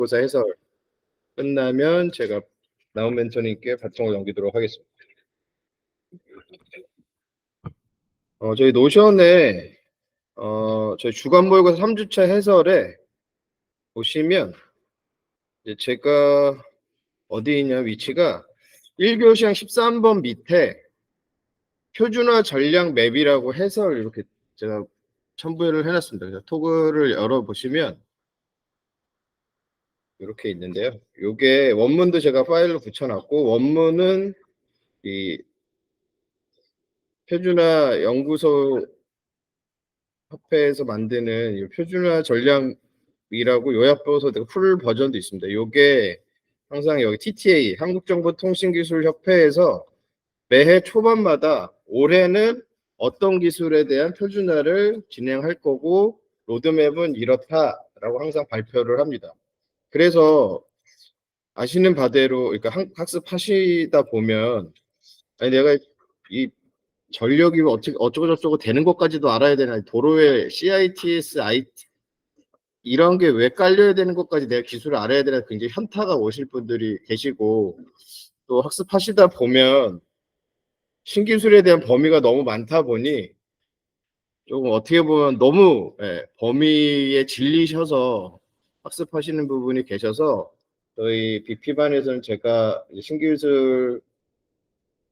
고사 해설 끝나면 제가 나온 멘토님께 발송을 넘기도록 하겠습니다. 저희 노션에 저희 주간 모의고사 3주차 해설에 보시면 이제 제가 어디 있냐 위치가 1교시항 13번 밑에 표준화 전략 맵이라고 해설 이렇게 제가 첨부를 해놨습니다. 그래서 토글을 열어보시면 이렇게 있는데요. 요게 원문도 제가 파일로 붙여놨고, 원문은 이 표준화 연구소 협회에서 만드는 이 표준화 전략이라고 요약보고서 풀 버전도 있습니다. 요게 항상 여기 TTA 한국정보통신기술협회에서 매해 초반마다 올해는 어떤 기술에 대한 표준화를 진행할 거고 로드맵은 이렇다라고 항상 발표를 합니다. 그래서 아시는 바대로 그러니까 학습하시다 보면 아니 내가 이 전력이 어쩌고 저쩌고 되는 것까지도 알아야 되나, 도로에 CITS, IT 이런 게 왜 깔려야 되는 것까지 내가 기술을 알아야 되나 굉장히 현타가 오실 분들이 계시고, 또 학습하시다 보면 신기술에 대한 범위가 너무 많다 보니 조금 어떻게 보면 너무 범위에 질리셔서 학습하시는 부분이 계셔서 저희 BP반에서는 제가 신기술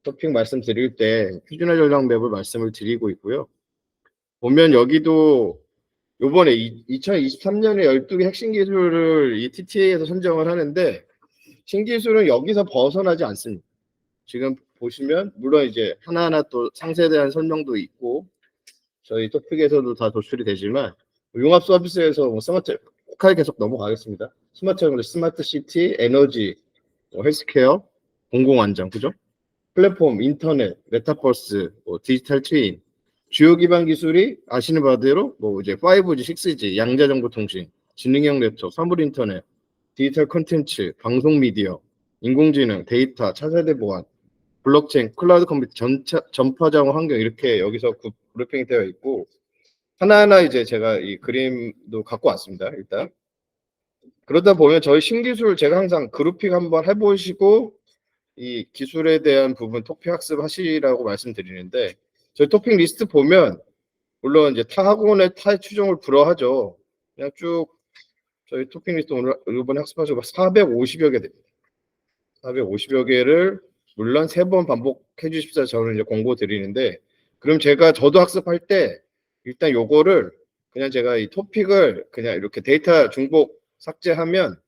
토픽 말씀드릴 때 표준화 전략 맵을 말씀을 드리고 있고요. 보면 여기도 요번에 2023년에 12개 핵심 기술을 이 TTA에서 선정을 하는데 신기술은 여기서 벗어나지 않습니다. 지금 보시면 물론 이제 하나하나 또 상세에 대한 설명도 있고 저희 토픽에서도 다 도출이 되지만 융합 서비스에서 뭐 스마트 국가에 계속 넘어가겠습니다. 스마트 시티, 에너지, 헬스케어, 공공안전, 그죠? 플랫폼, 인터넷, 메타버스, 디지털 트윈, 주요 기반 기술이 아시는 바대로 뭐 이제 5G, 6G, 양자정보통신, 지능형 네트워크, 사물 인터넷, 디지털 콘텐츠, 방송 미디어, 인공지능, 데이터, 차세대 보안, 블록체인, 클라우드 컴퓨팅, 전파장어 환경 이렇게 여기서 그룹핑이 되어 있고 하나하나 이제 제가 이 그림도 갖고 왔습니다. 일단 그러다 보면 저희 신기술 제가 항상 그룹핑 한번 해보시고 이 기술에 대한 부분 토픽 학습하시라고 말씀드리는데 저희 토픽 리스트 보면 물론 이제 타 학원의 타 추종을 불허하죠. 그냥 쭉 저희 토픽 리스트 오늘 이번에 학습하시고 450여 개 됩니다. 450여 개를 물론 3번 반복해 주십사 저는 이제 공고 드리는데 그럼 저도 학습할 때 일단 요거를 그냥 제가 이 토픽을 그냥 이렇게 데이터 중복 삭제하면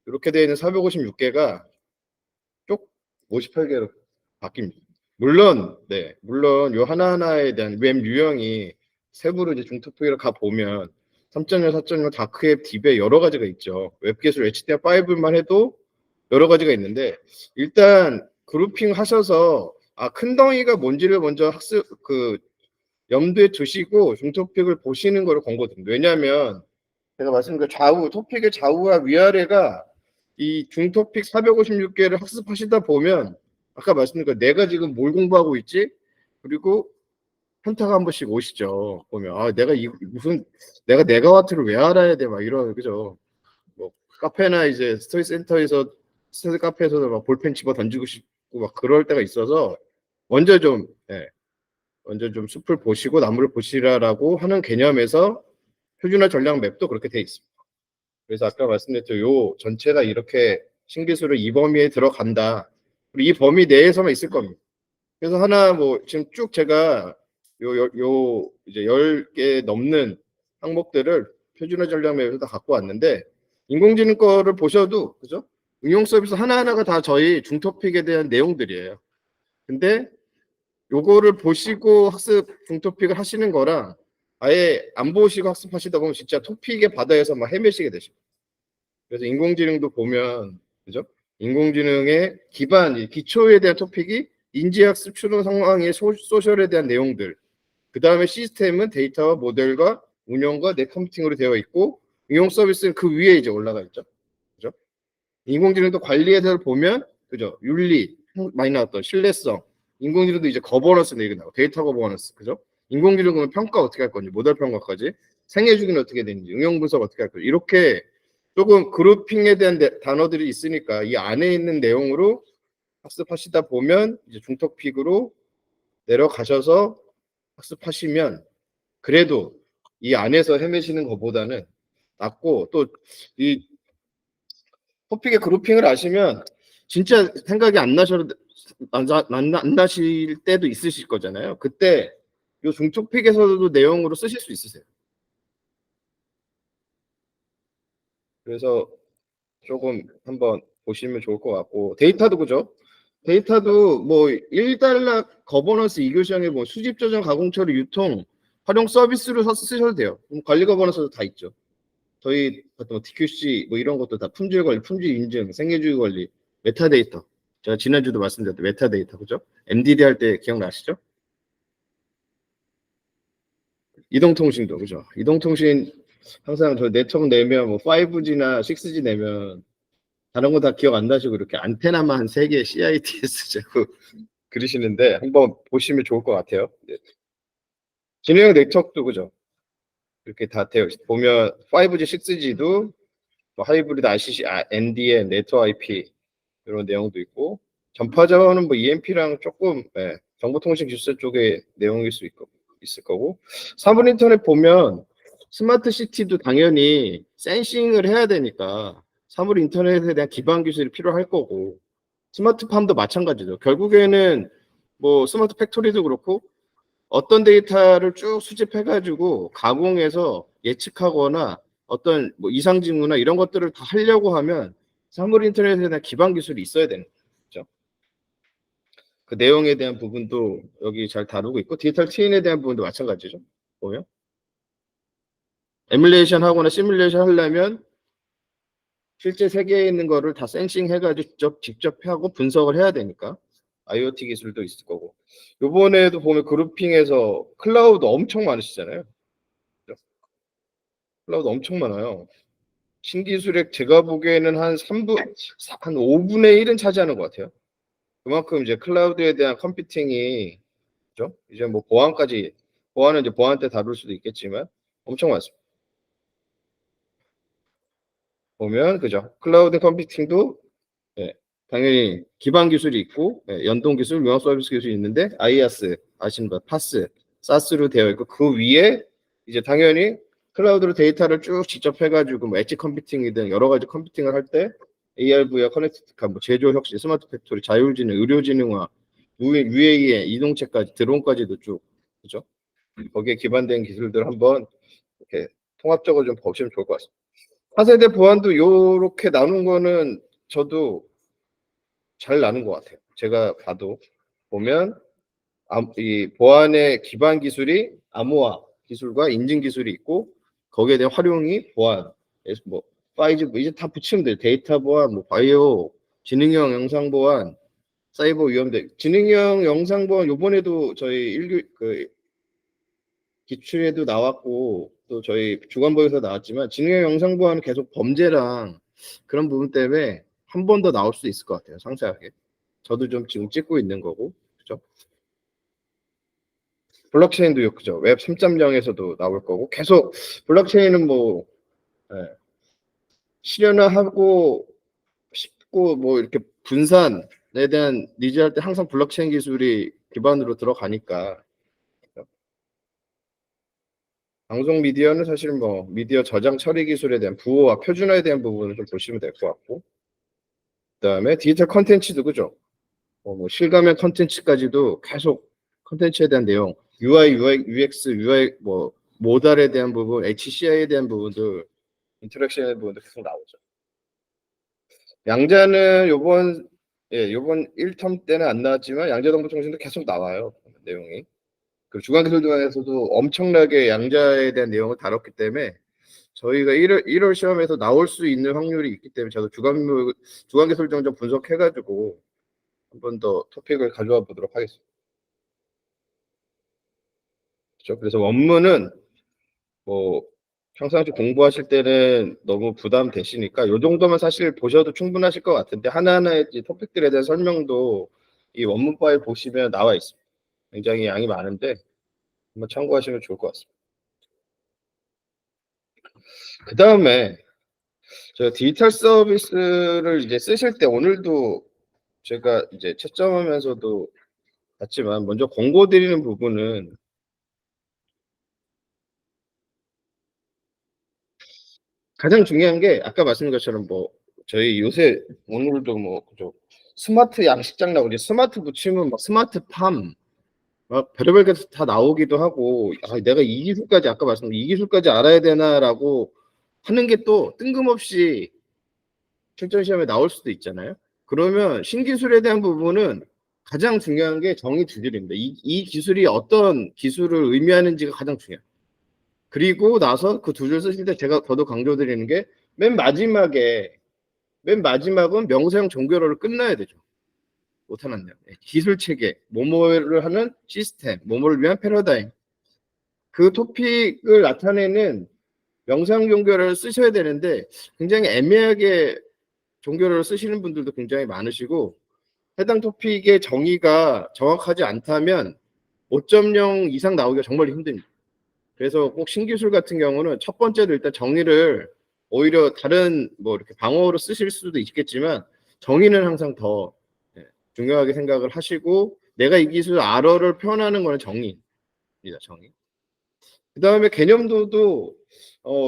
이렇게 되어 있는 456개가 쭉 58개로 바뀝니다. 물론 요 하나하나에 대한 웹 유형이 세부로 이제 중토픽으로 가 보면 3.0, 4.0 다크웹, 딥에 여러 가지가 있죠. 웹기술 HTML5만 해도 여러 가지가 있는데 일단 그룹핑 하셔서 큰 덩이가 뭔지를 먼저 염두에 두시고 중토픽을 보시는 거를 권고드립니다. 왜냐하면 제가 말씀드린 토픽의 좌우와 위아래가 이 중토픽 456개를 학습하시다 보면 아까 말씀드린 거 내가 지금 뭘 공부하고 있지? 그리고 현타가 한 번씩 오시죠. 보면 내가 메가와트를 왜 알아야 돼? 막 이런 그죠? 뭐 카페나 이제 스터디 카페에서도 막 볼펜 집어 던지고 싶고 막 그럴 때가 있어서 먼저 좀 숲을 보시고 나무를 보시라라고 하는 개념에서 표준화 전략 맵도 그렇게 돼 있습니다. 그래서 아까 말씀드렸죠. 요 전체가 이렇게 신기술을 이 범위에 들어간다. 그리고 이 범위 내에서만 있을 겁니다. 그래서 하나 뭐 지금 쭉 제가 이제 10개 넘는 항목들을 표준화 전략 맵에서 다 갖고 왔는데 인공지능 거를 보셔도 그죠? 응용 서비스 하나하나가 다 저희 중토픽에 대한 내용들이에요. 근데 요거를 보시고 중토픽을 하시는 거랑 아예 안 보시고 학습하시다 보면 진짜 토픽의 바다에서 막 헤매시게 되십니다. 그래서 인공지능도 보면 그죠? 인공지능의 기초에 대한 토픽이 인지학습 추론 상황의 소셜에 대한 내용들, 그 다음에 시스템은 데이터와 모델과 운영과 넷컴퓨팅으로 되어 있고 응용 서비스는 그 위에 이제 올라가 있죠. 그죠? 인공지능도 관리에 대해서 보면 그죠? 윤리 많이 나왔던 신뢰성, 인공지능도 이제 거버넌스 얘기 나오고 데이터 거버넌스 그죠? 인공지능 그러면 평가 어떻게 할 건지 모델 평가까지 생애 주기는 어떻게 되는지 응용 분석 어떻게 할 건지 이렇게 조금 그룹핑에 대한 단어들이 있으니까 이 안에 있는 내용으로 학습하시다 보면 이제 중토픽으로 내려가셔서 학습하시면 그래도 이 안에서 헤매시는 것보다는 낫고, 또 이 토픽의 그룹핑을 아시면 진짜 생각이 안 나실 때도 있으실 거잖아요. 그때 이 중토픽에서도 내용으로 쓰실 수 있으세요. 그래서 조금 한번 보시면 좋을 것 같고, 데이터도 그죠? 데이터도 뭐 1달러 거버넌스 2교시형에 뭐 수집 저장 가공 처리 유통 활용 서비스로 쓰셔도 돼요. 관리 거버넌스도 다 있죠. 저희 뭐 TQC 뭐 이런 것도 다 품질 관리, 품질 인증, 생애주기 관리, 메타데이터. 제가 지난주도 말씀드렸던 메타데이터 그죠? MDD 할 때 기억나시죠? 이동통신도 그죠? 이동통신 항상 저 네트워크 내면 뭐 5G나 6G 내면 다른 거 다 기억 안 나시고 이렇게 안테나만 한 3개 CITS 자꾸 그러시는데 한번 보시면 좋을 것 같아요. 네. 진행 네트워크도 그죠? 이렇게 다 되어 보면 5G, 6G도 뭐 하이브리드 RCC, NDN, 네트워크 IP 이런 내용도 있고, 전파 자원은 뭐 EMP랑 조금 정보통신 기술사 쪽의 내용일 수 있을 거고, 사물 인터넷 보면 스마트 시티도 당연히 센싱을 해야 되니까 사물 인터넷에 대한 기반 기술이 필요할 거고, 스마트팜도 마찬가지죠. 결국에는 뭐 스마트 팩토리도 그렇고 어떤 데이터를 쭉 수집해가지고 가공해서 예측하거나 어떤 뭐 이상 징후나 이런 것들을 다 하려고 하면 사물 인터넷에 대한 기반 기술이 있어야 되는 거죠. 그 내용에 대한 부분도 여기 잘 다루고 있고, 디지털 트윈에 대한 부분도 마찬가지죠. 보면 에뮬레이션 하거나 시뮬레이션 하려면 실제 세계에 있는 거를 다 센싱 해가지고 직접 하고 분석을 해야 되니까 IoT 기술도 있을 거고, 요번에도 보면 그룹핑에서 클라우드 엄청 많으시잖아요. 클라우드 엄청 많아요. 신기술액 제가 보기에는 한 5분의 1은 차지하는 것 같아요. 그만큼 이제 클라우드에 대한 컴퓨팅이, 그죠? 이제 뭐 보안은 이제 보안 때 다룰 수도 있겠지만 엄청 많습니다. 보면, 그죠? 클라우드 컴퓨팅도 당연히 기반 기술이 있고, 연동 기술, 융합 서비스 기술이 있는데, IaaS, 아시는 분, 파스, 사스로 되어 있고, 그 위에 이제 당연히 클라우드로 데이터를 쭉 직접 해가지고, 뭐 엣지 컴퓨팅이든 여러 가지 컴퓨팅을 할 때, ARV와 커넥티카, 뭐 제조 혁신, 스마트 팩토리, 자율지능, 의료지능화, UAE, 이동체까지, 드론까지도 쭉, 그죠? 거기에 기반된 기술들 한번 이렇게 통합적으로 좀 보시면 좋을 것 같습니다. 차세대 보안도 요렇게 나눈 거는 저도 잘 나눈 것 같아요. 제가 봐도 보면 이 보안의 기반 기술이 암호화 기술과 인증 기술이 있고, 거기에 대한 활용이 보안, 뭐 5G 뭐 이제 다 붙이면 돼요. 데이터 보안, 뭐 바이오, 지능형 영상 보안, 사이버 위험대, 지능형 영상 보안 요번에도 저희 기출에도 나왔고 또 저희 주간보에서 나왔지만, 지능형 영상 보안은 계속 범죄랑 그런 부분 때문에 한 번 더 나올 수 있을 것 같아요. 상세하게. 저도 좀 지금 찍고 있는 거고, 그죠? 블록체인도 그죠? 웹 3.0에서도 나올 거고, 계속 블록체인은 뭐 실현화하고 싶고 뭐 이렇게 분산에 대한 니즈할 때 항상 블록체인 기술이 기반으로 들어가니까. 방송 미디어는 사실 뭐 미디어 저장 처리 기술에 대한 부호와 표준화에 대한 부분을 좀 보시면 될 것 같고, 그다음에 디지털 컨텐츠도 그죠? 뭐 실가면 컨텐츠까지도 계속 컨텐츠에 대한 내용, UI, UX, UI 뭐 모달에 대한 부분, HCI에 대한 부분들, 인터랙션의 부분도 계속 나오죠. 양자는 요번 1텀 때는 안 나왔지만 양자정보통신도 계속 나와요. 내용이. 그리고 주간기술도안에서도 엄청나게 양자에 대한 내용을 다뤘기 때문에 저희가 1월 시험에서 나올 수 있는 확률이 있기 때문에 저도 주간기술정 좀 분석해가지고 한 번 더 토픽을 가져와 보도록 하겠습니다. 그렇죠? 그래서 원문은 뭐 평상시 공부하실 때는 너무 부담되시니까 요 정도만 사실 보셔도 충분하실 것 같은데, 하나하나의 토픽들에 대한 설명도 이 원문 파일 보시면 나와 있습니다. 굉장히 양이 많은데 한번 참고하시면 좋을 것 같습니다. 그 다음에 제가 디지털 서비스를 이제 쓰실 때 오늘도 제가 이제 채점하면서도 봤지만 먼저 권고 드리는 부분은 가장 중요한 게 아까 말씀드린 것처럼 뭐 저희 요새 오늘도 뭐 그죠 스마트 양식장 나오고 이제 스마트 붙이면 막 스마트팜 막 별의별 게 다 나오기도 하고 '아 내가 이 기술까지' 아까 말씀드린 '이 기술까지 알아야 되나?'라고 하는 게 또 뜬금없이 출전 시험에 나올 수도 있잖아요. 그러면 신기술에 대한 부분은 가장 중요한 게 정의 두 줄입니다. 이 기술이 어떤 기술을 의미하는지가 가장 중요해요. 그리고 나서 그 두 줄 쓰실 때 제가 더더욱 강조드리는 게 맨 마지막에 맨 마지막은 명사형 종결어를 끝나야 되죠. 못해놨네요. 기술 체계, 뭐뭐를 하는 시스템, 뭐뭐를 위한 패러다임. 그 토픽을 나타내는 명사형 종결어를 쓰셔야 되는데 굉장히 애매하게 종결어를 쓰시는 분들도 굉장히 많으시고 해당 토픽의 정의가 정확하지 않다면 5.0 이상 나오기가 정말 힘듭니다. 그래서 꼭 신기술 같은 경우는 첫 번째로 일단 정의를 오히려 다른 뭐 이렇게 방어로 쓰실 수도 있겠지만 정의는 항상 더 중요하게 생각을 하시고 내가 이 기술 알어를 표현하는 거는 정의입니다. 정의. 그다음에 개념도도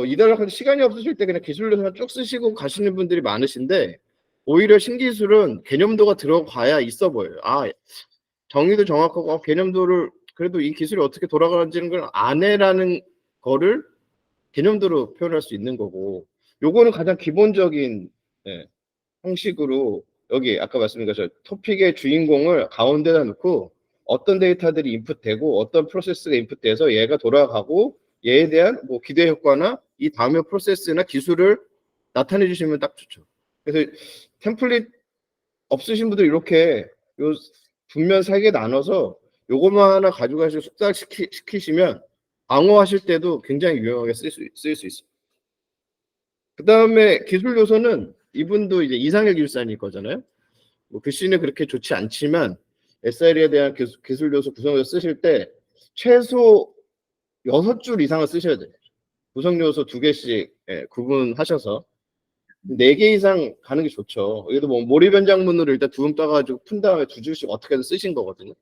이달락한 시간이 없으실 때 그냥 기술로만 쭉 쓰시고 가시는 분들이 많으신데 오히려 신기술은 개념도가 들어가야 있어 보여요. 아 정의도 정확하고 개념도를 그래도 이 기술이 어떻게 돌아가는지는 걸 아네라는 거를 개념도로 표현할 수 있는 거고 요거는 가장 기본적인 예, 형식으로 여기 아까 말씀드린 것처럼 토픽의 주인공을 가운데다 놓고 어떤 데이터들이 인풋되고 어떤 프로세스가 인풋돼서 얘가 돌아가고 얘에 대한 뭐 기대 효과나 이 다음의 프로세스나 기술을 나타내 주시면 딱 좋죠. 그래서 템플릿 없으신 분들 이렇게 요 분면 3개 나눠서 요것만 하나 가져가시고 숙달시키시면 방어하실 때도 굉장히 유용하게 쓰일 수 있어요. 그 다음에 기술 요소는 이분도 이제 이상일 기술사님 거잖아요. 뭐 글씨는 그렇게 좋지 않지만 SR에 대한 기술 요소 구성 요소 쓰실 때 최소 6줄 이상을 쓰셔야 돼요. 구성 요소 2개씩 구분하셔서 4개 이상 가는 게 좋죠. 여기도 뭐 몰입 연장문으로 일단 두음 따가지고 푼 다음에 2줄씩 어떻게든 쓰신 거거든요.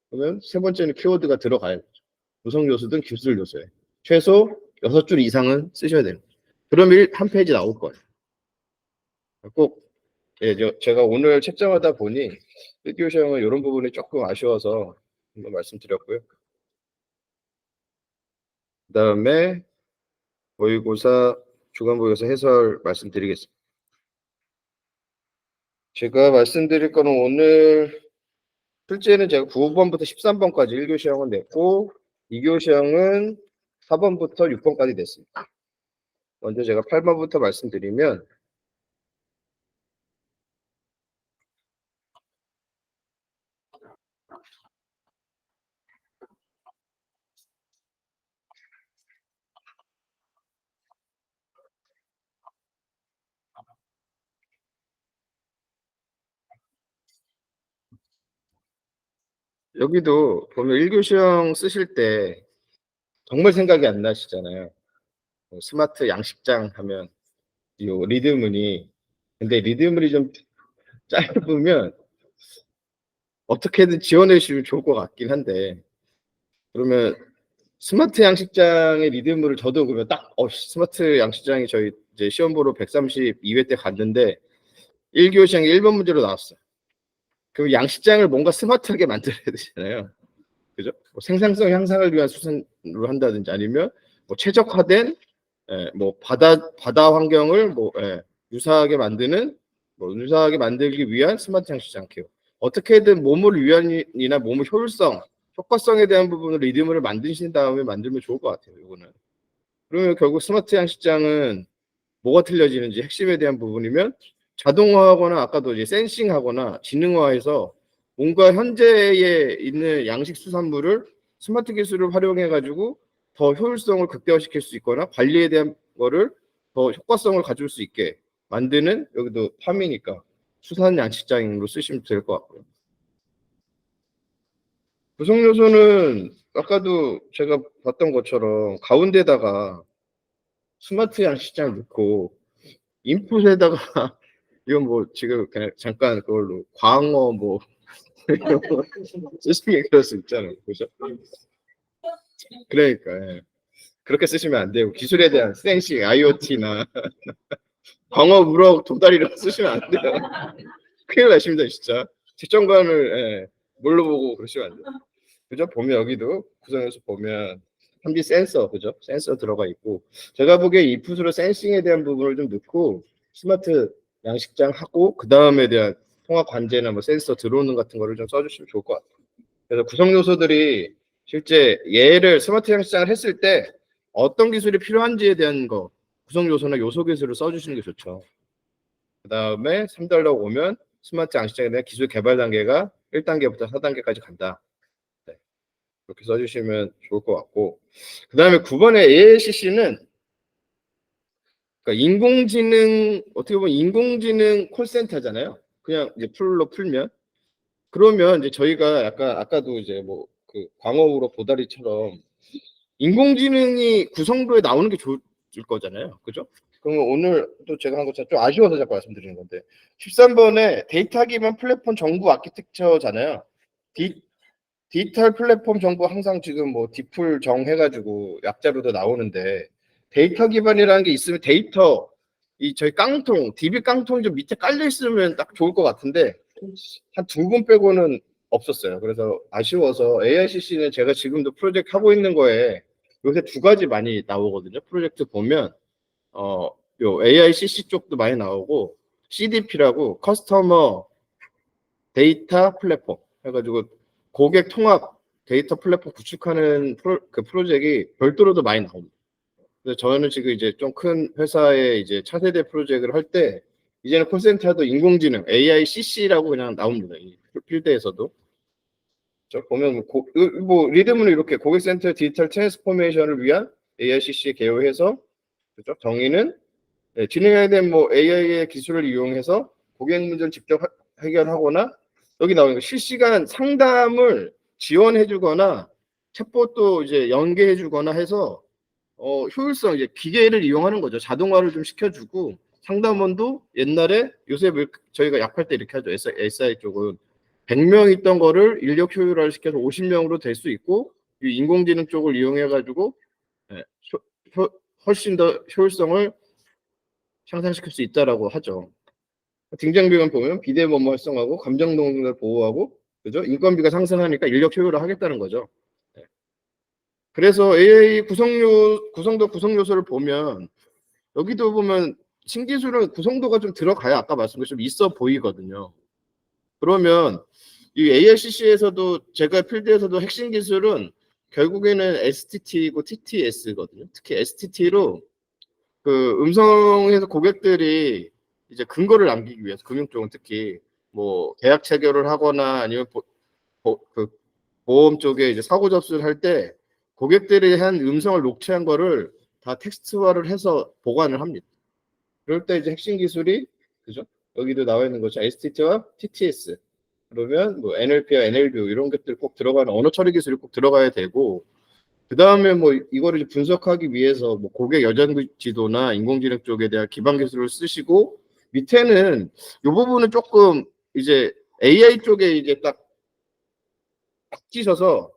그러면 세 번째는 키워드가 들어가야 되죠. 구성 요소든 기술 요소에 최소 6줄 이상은 쓰셔야 돼요. 그럼 한 페이지 나올 거예요. 꼭 예, 제가 오늘 책정하다 보니 일교 시험은 이런 부분이 조금 아쉬워서 한번 말씀드렸고요. 그다음에 모의고사 주간 모의고사 해설 말씀드리겠습니다. 제가 말씀드릴 거는 오늘 실제는 제가 9번부터 13번까지 1교 시험은 냈고 2교 시험은 4번부터 6번까지 냈습니다. 먼저 제가 8번부터 말씀드리면 여기도 보면 1교 시험 쓰실 때 정말 생각이 안 나시잖아요. 스마트 양식장 하면 이 리드문이 근데 리드문이 좀 짧으면 어떻게든 지원해 주시면 좋을 것 같긴 한데 그러면 스마트 양식장의 리드문을 저도 그러면 딱 스마트 양식장이 저희 이제 시험 보러 132회 때 갔는데 1교 시험이 1번 문제로 나왔어요. 그럼 양식장을 뭔가 스마트하게 만들어야 되잖아요. 그죠? 뭐 생산성 향상을 위한 수산으로 한다든지 아니면 뭐 최적화된 뭐 바다 환경을 뭐 유사하게 만드는 뭐 유사하게 만들기 위한 스마트 양식장 기업. 어떻게든 몸을 위한이나 몸의 효율성, 효과성에 대한 부분을 리듬을 만드신 다음에 만들면 좋을 것 같아요. 이거는. 그러면 결국 스마트 양식장은 뭐가 틀려지는지 핵심에 대한 부분이면 자동화하거나 아까도 이제 센싱하거나 지능화해서 뭔가 현재에 있는 양식 수산물을 스마트 기술을 활용해 가지고 더 효율성을 극대화시킬 수 있거나 관리에 대한 거를 더 효과성을 가질 수 있게 만드는 여기도 팜이니까 수산 양식장으로 쓰시면 될 것 같고요. 구성 요소는 아까도 제가 봤던 것처럼 가운데다가 스마트 양식장 넣고 인풋에다가 이건 뭐 지금 그냥 잠깐 그걸로 광어 뭐 이런 거 쓰시면 그럴 수 있잖아요. 그죠? 그러니까 예. 그렇게 쓰시면 안 되고 기술에 대한 센싱, IoT나 광어, 우럭, 도다리를 쓰시면 안 돼요. 큰일 나십니다, 진짜. 채점관을 예, 뭘로 보고 그러시면 안 돼요. 그죠? 보면 여기도 구성에서 보면 3D 센서, 그죠? 센서 들어가 있고 제가 보기에 이 풋으로 센싱에 대한 부분을 좀 넣고 스마트 양식장 하고 그 다음에 대한 통합 관제나 뭐 센서 들어오는 같은 거를 좀 써주시면 좋을 것 같아요. 그래서 구성 요소들이 실제 얘를 스마트 양식장을 했을 때 어떤 기술이 필요한지에 대한 거 구성 요소나 요소 기술을 써주시는 게 좋죠. 그 다음에 3달러 오면 스마트 양식장에 대한 기술 개발 단계가 1단계부터 4단계까지 간다. 네. 그렇게 써주시면 좋을 것 같고 그 다음에 9번의 ALCC는 그러니까 인공지능 어떻게 보면 인공지능 콜센터잖아요. 그냥 이제 풀로 풀면 그러면 이제 저희가 약간 아까도 이제 뭐 그 광어우로 보다리처럼 인공지능이 구성도에 나오는 게 좋을 거잖아요. 그죠? 그러면 오늘 또 제가 한 것처럼 좀 아쉬워서 자꾸 말씀드리는 건데 13번에 데이터 기반 플랫폼 정부 아키텍처잖아요. 디지털 플랫폼 정부 항상 지금 뭐 디플 정 해가지고 약자로도 나오는데 데이터 기반이라는 게 있으면 데이터 이 저희 깡통 DB 깡통이 좀 밑에 깔려 있으면 딱 좋을 것 같은데 한 두 분 빼고는 없었어요. 그래서 아쉬워서 AICC는 제가 지금도 프로젝트 하고 있는 거에 요새 두 가지 많이 나오거든요. 프로젝트 보면 요 AICC 쪽도 많이 나오고 CDP라고 커스터머 데이터 플랫폼 해가지고 고객 통합 데이터 플랫폼 구축하는 그 프로젝트가 별도로도 많이 나옵니다. 그래서 저는 지금 이제 좀 큰 회사에 이제 차세대 프로젝트를 할 때 이제는 콜센터도 인공지능 AICC라고 그냥 나옵니다. 이 필드에서도. 저 보면 뭐 리듬은 이렇게 고객센터 디지털 트랜스포메이션을 위한 AICC 개요해서 그죠? 정의는 진행해야 되는 뭐 AI의 기술을 이용해서 고객 문제를 직접 해결하거나 여기 나오는 거 실시간 상담을 지원해주거나 챗봇도 이제 연계해주거나 해서 효율성 이제 기계를 이용하는 거죠. 자동화를 좀 시켜주고 상담원도 옛날에 요새 저희가 약할 때 이렇게 하죠. SI 쪽은 100명 있던 거를 인력 효율화를 시켜서 50명으로 될 수 있고 이 인공지능 쪽을 이용해가지고 예, 훨씬 더 효율성을 향상시킬 수 있다라고 하죠. 등장비만 보면 비대면 활성화하고 감정 동력을 보호하고 그죠? 인건비가 상승하니까 인력 효율화 하겠다는 거죠. 네. 그래서 AI 구성도 구성 요소를 보면 여기도 보면 신기술은 구성도가 좀 들어가야 아까 말씀드린 좀 있어 보이거든요. 그러면 이 AICC에서도 제가 필드에서도 핵심 기술은 결국에는 STT고 TTS거든요. 특히 STT로 그 음성에서 고객들이 이제 근거를 남기기 위해서 금융 쪽은 특히 뭐 계약 체결을 하거나 아니면 그 보험 쪽에 이제 사고 접수를 할 때 고객들이 한 음성을 녹취한 거를 다 텍스트화를 해서 보관을 합니다. 그럴 때 이제 핵심 기술이 그죠? 여기도 나와 있는 거죠. STT와 TTS. 그러면 뭐 NLP와 NLP 이런 것들 꼭 들어가는 언어 처리 기술이 꼭 들어가야 되고 그 다음에 뭐 이거를 분석하기 위해서 뭐 고객 여전 지도나 인공지능 쪽에 대한 기반 기술을 쓰시고 밑에는 이 부분은 조금 이제 AI 쪽에 이제 딱 찢어서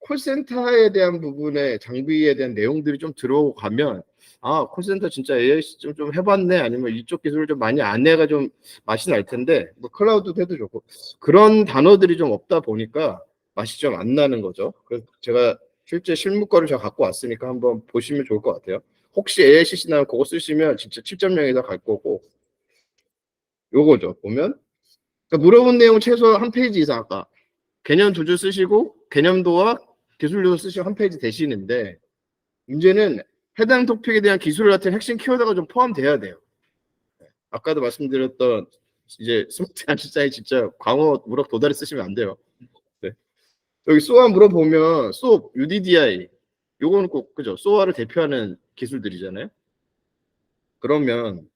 콜센터에 대한 부분에 장비에 대한 내용들이 좀 들어가면 아 콜센터 진짜 AI 좀 해봤네 아니면 이쪽 기술을 좀 많이 안 해가 좀 맛이 날 텐데 뭐 클라우드 해도 좋고 그런 단어들이 좀 없다 보니까 맛이 좀 안 나는 거죠. 그래서 제가 실제 실무과를 제가 갖고 왔으니까 한번 보시면 좋을 것 같아요. 혹시 AICC 나면 그거 쓰시면 진짜 7.0에다 갈 거고 요거죠. 보면 그러니까 물어본 내용 최소 한 페이지 이상 아까 개념 두 줄 쓰시고 개념도와 기술 요소 쓰시고 한 페이지 되시는데 문제는 해당 토픽에 대한 기술 같은 핵심 키워드가 좀 포함돼야 돼요. 아까도 말씀드렸던 이제 스마트 안시장에 진짜 광어, 우럭, 도다리 쓰시면 안 돼요. 네. 여기 소아 물어보면 SOAP, UDDI 요거는 꼭 그죠? 소아를 대표하는 기술들이잖아요. 그러면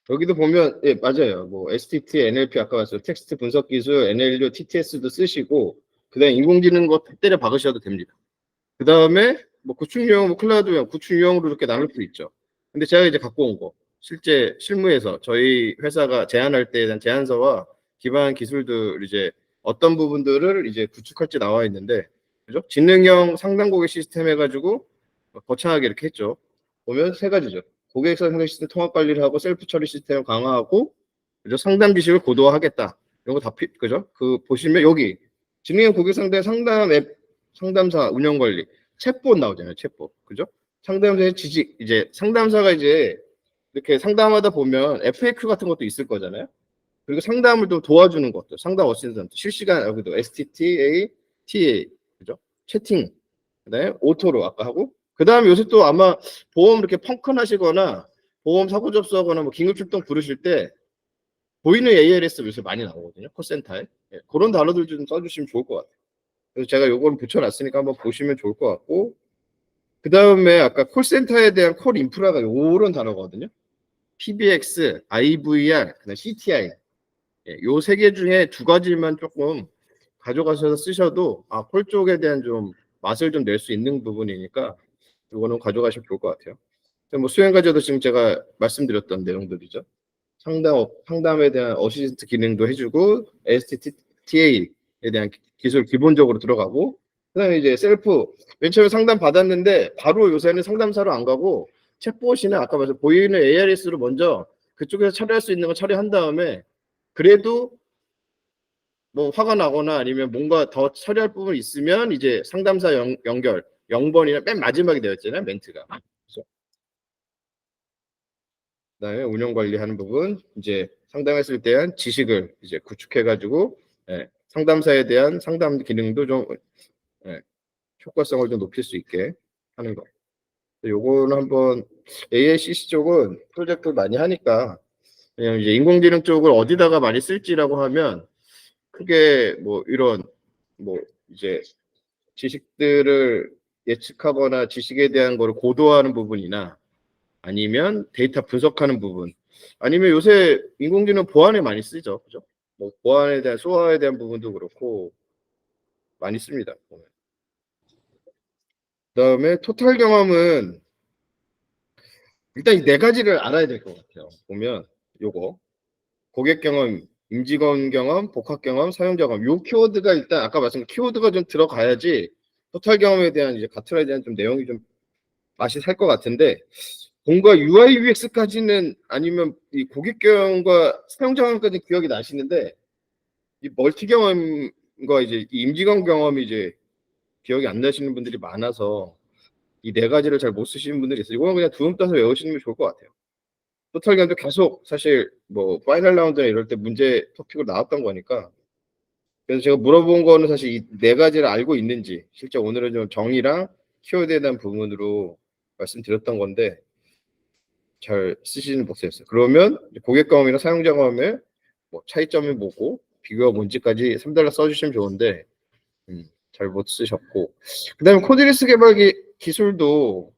여기도 보면 예 맞아요. 뭐 STT, NLP 아까 말씀 텍스트 분석 기술, NLU, TTS도 쓰시고 그다음 인공지능 거 때려 박으셔도 됩니다. 그 다음에 뭐 구축용, 뭐 클라우드용, 구축용으로 이렇게 나눌 수 있죠. 근데 제가 이제 갖고 온 거, 실제 실무에서 저희 회사가 제안할 때에 대한 제안서와 기반 기술들 이제 어떤 부분들을 이제 구축할지 나와 있는데, 그죠? 지능형 상담 고객 시스템 해가지고 거창하게 이렇게 했죠. 보면 세 가지죠. 고객사 상담 시스템 통합 관리를 하고 셀프 처리 시스템을 강화하고, 그죠? 상담 지식을 고도화하겠다. 이런 거 다 그죠? 그 보시면 여기 지능형 고객 상담 상담 앱 상담사 운영 관리 챗봇 나오잖아요. 챗봇. 그죠? 상담사의 지식 이제 상담사가 이제 이렇게 상담하다 보면 FAQ 같은 것도 있을 거잖아요. 그리고 상담을 좀 도와주는 것도 상담 어시스턴트 실시간 여기도 STTA, TA 그죠? 채팅 그다음에 오토로 아까 하고 그다음에 요새 또 아마 보험 이렇게 펑크 나시거나 보험 사고 접수하거나 뭐 긴급 출동 부르실 때 보이는 ALS 요새 많이 나오거든요. 콜센터에 예, 그런 단어들 좀 써주시면 좋을 것 같아요. 그래서 제가 요걸 붙여놨으니까 한번 보시면 좋을 것 같고 그 다음에 아까 콜센터에 대한 콜 인프라가 요런 단어거든요. PBX, IVR, 그다음 CTI 예, 요 세 개 중에 두 가지만 조금 가져가셔서 쓰셔도 콜 쪽에 대한 좀 맛을 좀 낼 수 있는 부분이니까 이거는 가져가시면 좋을 것 같아요. 뭐 수행과제도 지금 제가 말씀드렸던 내용들이죠. 상담에 대한 어시스트 기능도 해주고 STTA에 대한 기술 기본적으로 들어가고 그다음에 이제 셀프 맨 처음에 상담 받았는데 바로 요새는 상담사로 안 가고 챗봇이나 아까 말씀 보이는 ARS로 먼저 그쪽에서 처리할 수 있는 거 처리한 다음에 그래도 뭐 화가 나거나 아니면 뭔가 더 처리할 부분이 있으면 이제 상담사 연결 0번이나 맨 마지막에 되어 있잖아요 멘트가. 그다음에 운영 관리하는 부분 이제 상담했을 때 대한 지식을 이제 구축해가지고 예, 상담사에 대한 상담 기능도 좀 예, 효과성을 좀 높일 수 있게 하는 거. 요거는 한번 AICC 쪽은 프로젝트를 많이 하니까 그냥 이제 인공지능 쪽을 어디다가 많이 쓸지라고 하면 크게 뭐 이런 뭐 이제 지식들을 예측하거나 지식에 대한 거를 고도화하는 부분이나 아니면 데이터 분석하는 부분 아니면 요새 인공지능 보안에 많이 쓰죠. 그죠? 뭐 보안에 대한 소화에 대한 부분도 그렇고 많이 씁니다. 그다음에 토탈 경험은 일단 이 네 가지를 알아야 될 것 같아요. 보면 요거 고객 경험, 임직원 경험, 복합 경험, 사용자 경험 요 키워드가 일단 아까 말씀드린 키워드가 좀 들어가야지 토탈 경험에 대한 이제 가트라에 대한 좀 내용이 좀 맛이 살 것 같은데 뭔가 UI UX까지는 아니면 이 고객 경험과 사용자 경험까지 기억이 나시는데 이 멀티 경험과 이제 이 임직원 경험이 이제 기억이 안 나시는 분들이 많아서 이 네 가지를 잘 못 쓰시는 분들이 있어요. 이거는 그냥 두음 따서 외우시는 게 좋을 것 같아요. 토탈 경험도 계속 사실 뭐 파이널 라운드나 이럴 때 문제 토픽으로 나왔던 거니까 그래서 제가 물어본 거는 사실 이 네 가지를 알고 있는지 실제 오늘은 좀 정의랑 키워드에 대한 부분으로 말씀드렸던 건데 잘 쓰시는 못했어요. 그러면 고객 경험이나 사용자 경험의 뭐 차이점이 뭐고 비교가 뭔지까지 3달러 써주시면 좋은데 잘 못 쓰셨고 그다음에 코드리스 개발 기술도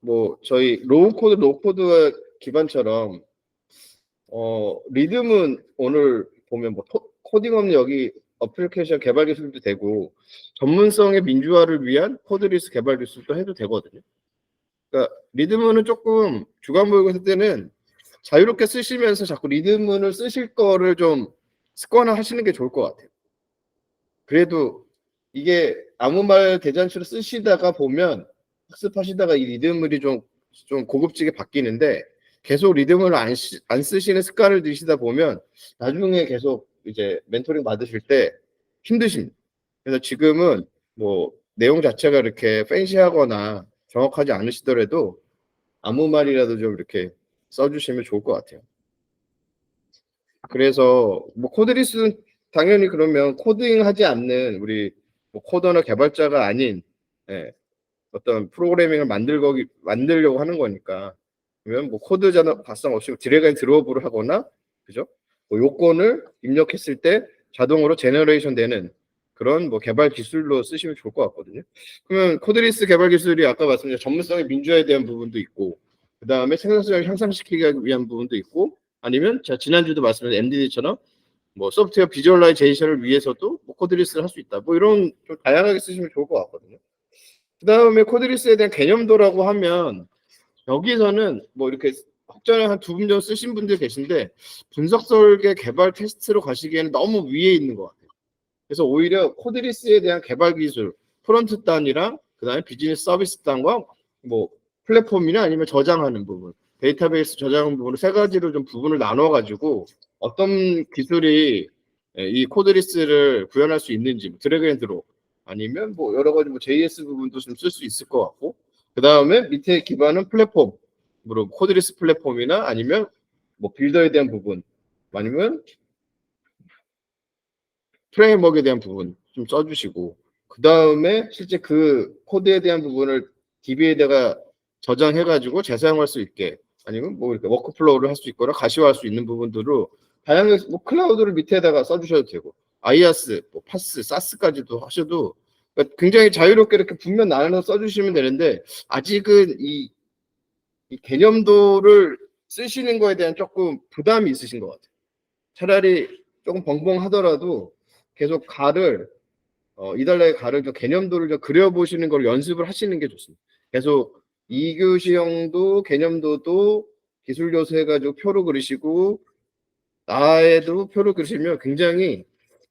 뭐 저희 로우 코드, 로우 코드 기반처럼 리듬은 오늘 보면 뭐 코딩 없는 여기 어플리케이션 개발 기술도 되고 전문성의 민주화를 위한 코드리스 개발 기술도 해도 되거든요. 그러니까 리듬문은 조금 주간보육을 할 때는 자유롭게 쓰시면서 자꾸 리듬문을 쓰실 거를 좀 습관화 하시는 게 좋을 것 같아요. 그래도 이게 아무 말 대잔치로 쓰시다가 보면 학습하시다가 이 리듬물이 좀 고급지게 바뀌는데 계속 리듬을 안 쓰시는 습관을 들이시다 보면 나중에 계속 이제 멘토링 받으실 때 힘드십니다. 그래서 지금은 뭐 내용 자체가 이렇게 팬시하거나 정확하지 않으시더라도 아무 말이라도 좀 이렇게 써주시면 좋을 것 같아요. 그래서 뭐 코드리스는 당연히 그러면 코딩하지 않는 우리 뭐 코더나 개발자가 아닌 예, 어떤 프로그래밍을 만들려고 하는 거니까 그러면 뭐 코드 작성 없이 드래그 앤 드롭을 하거나 그죠? 뭐 요건을 입력했을 때 자동으로 제너레이션 되는 그런 뭐 개발 기술로 쓰시면 좋을 것 같거든요. 그러면 코드리스 개발 기술이 아까 말씀드린 전문성의 민주화에 대한 부분도 있고 그 다음에 생산성을 향상시키기 위한 부분도 있고 아니면 제가 지난주도 말씀드린 MDD처럼 뭐 소프트웨어 비주얼라이제이션을 위해서도 뭐 코드리스를 할 수 있다. 뭐 이런 좀 다양하게 쓰시면 좋을 것 같거든요. 그 다음에 코드리스에 대한 개념도라고 하면 여기서는 뭐 이렇게 혹전에 한 두 분 정도 쓰신 분들 계신데 분석 설계 개발 테스트로 가시기에는 너무 위에 있는 것 같아요. 그래서 오히려 코드리스에 대한 개발 기술, 프론트 단이랑 그다음에 비즈니스 서비스 단과 뭐 플랫폼이나 아니면 저장하는 부분, 데이터베이스 저장하는 부분을 세 가지로 좀 부분을 나눠 가지고 어떤 기술이 이 코드리스를 구현할 수 있는지, 드래그 앤 드롭 아니면 뭐 여러 가지 뭐 JS 부분도 좀 쓸 수 있을 것 같고, 그 다음에 밑에 기반은 플랫폼, 뭐 코드리스 플랫폼이나 아니면 뭐 빌더에 대한 부분, 아니면 프레임워크에 대한 부분 좀 써주시고, 그 다음에 실제 그 코드에 대한 부분을 DB에다가 저장해가지고 재사용할 수 있게, 아니면 뭐 이렇게 워크플로우를 할 수 있거나 가시화할 수 있는 부분들로 다양하게 뭐 클라우드를 밑에다가 써주셔도 되고, 아이아스, 뭐 파스, 사스까지도 하셔도 그러니까 굉장히 자유롭게 이렇게 분면 나눠서 써주시면 되는데 아직은 이 개념도를 쓰시는 거에 대한 조금 부담이 있으신 것 같아요. 차라리 조금 벙벙하더라도 계속 이달러의 가를 좀 개념도를 좀 그려보시는 걸 연습을 하시는 게 좋습니다. 계속 2교시형도 개념도도 기술 요소 해가지고 표로 그리시고 나에도 표로 그리시면 굉장히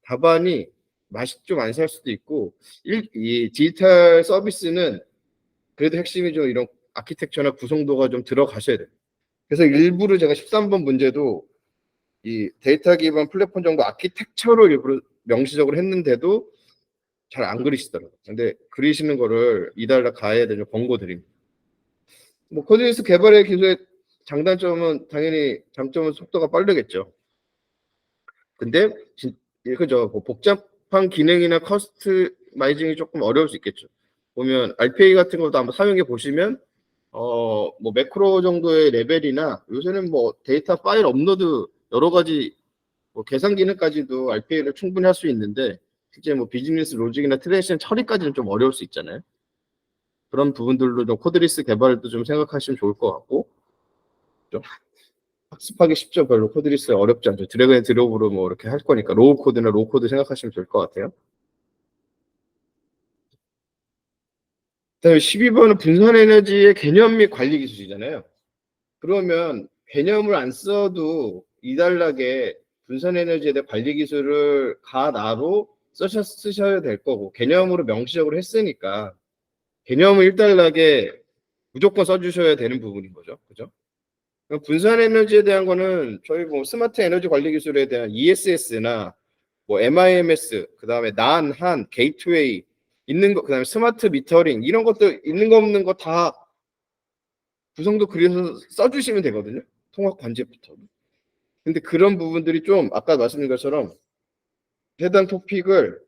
답안이 맛이 좀 안 살 수도 있고, 이 디지털 서비스는 그래도 핵심이 좀 이런 아키텍처나 구성도가 좀 들어가셔야 돼요. 그래서 일부러 제가 13번 문제도 이 데이터 기반 플랫폼 정보 아키텍처로 일부러 명시적으로 했는데도 잘 안 그리시더라고요. 근데 그리시는 거를 이달라 가야 되는 권고 드립니다. 뭐 코드리스 개발의 기술의 장단점은 당연히 장점은 속도가 빠르겠죠. 근데 그죠. 뭐 복잡한 기능이나 커스터마이징이 조금 어려울 수 있겠죠. 보면 RPA 같은 것도 한번 사용해 보시면 뭐 매크로 정도의 레벨이나 요새는 뭐 데이터 파일 업로드 여러 가지 뭐 계산 기능까지도 RPA를 충분히 할 수 있는데 실제 뭐 비즈니스 로직이나 트랜지션 처리까지는 좀 어려울 수 있잖아요. 그런 부분들로 좀 코드리스 개발도 좀 생각하시면 좋을 것 같고, 좀 학습하기 쉽죠. 별로 코드리스 어렵지 않죠. 드래그 앤 드롭으로 뭐 이렇게 할 거니까 로우 코드나 로우 코드 생각하시면 될 것 같아요. 그다음에 12번은 분산 에너지의 개념 및 관리 기술이잖아요. 그러면 개념을 안 써도 이달락에 분산 에너지에 대한 관리 기술을 가나로 쓰셔야 될 거고, 개념으로 명시적으로 했으니까 개념을 1달락에 무조건 써주셔야 되는 부분인 거죠. 그죠? 분산 에너지에 대한 거는 저희 뭐 스마트 에너지 관리 기술에 대한 ESS나 뭐 MIMS, 그 다음에 NAN, 한, 게이트웨이 있는 거, 그 다음에 스마트 미터링 이런 것도 있는 거 없는 거 다 구성도 그려서 써주시면 되거든요. 통합 관제부터. 근데 그런 부분들이 좀 아까 말씀드린 것처럼 해당 토픽을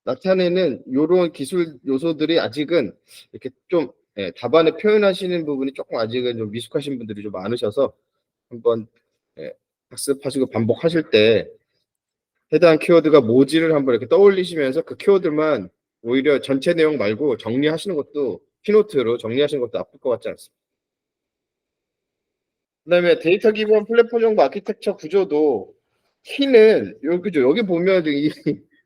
나타내는 이런 기술 요소들이 아직은 이렇게 좀 답안에 표현하시는 부분이 조금 아직은 좀 미숙하신 분들이 좀 많으셔서 한번 학습하시고 반복하실 때 해당 키워드가 뭐지를 한번 이렇게 떠올리시면서 그 키워드만 오히려 전체 내용 말고 정리하시는 것도 키노트로 정리하시는 것도 나쁠 것 같지 않습니다. 그다음에 데이터 기반 플랫폼 정보 아키텍처 구조도 키는 그죠? 여기 보면 이